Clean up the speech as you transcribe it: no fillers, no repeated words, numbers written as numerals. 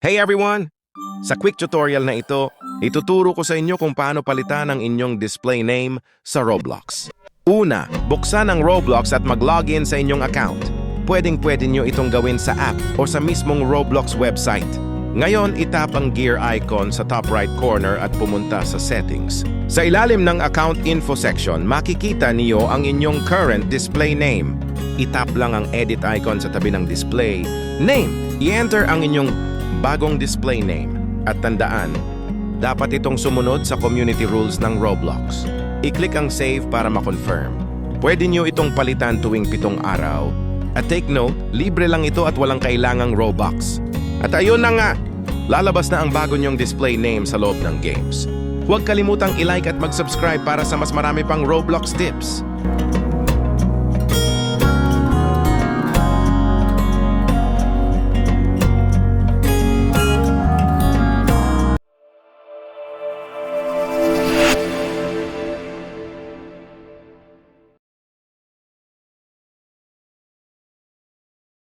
Hey everyone! Sa quick tutorial na ito, ituturo ko sa inyo kung paano palitan ang inyong display name sa Roblox. Una, buksan ang Roblox at mag-login sa inyong account. Pwedeng-pwede nyo itong gawin sa app o sa mismong Roblox website. Ngayon, itap ang gear icon sa top right corner at pumunta sa settings. Sa ilalim ng account info section, makikita niyo ang inyong current display name. Itap lang ang edit icon sa tabi ng display name. I-enter ang inyong bagong display name. At tandaan, dapat itong sumunod sa community rules ng Roblox. I-click ang save para ma-confirm. Pwede nyo itong palitan tuwing 7 araw. At take note, libre lang ito at walang kailangang Robux. At ayun na nga, lalabas na ang bago nyong display name sa loob ng games. Huwag kalimutang i-like at mag-subscribe para sa mas marami pang Roblox tips.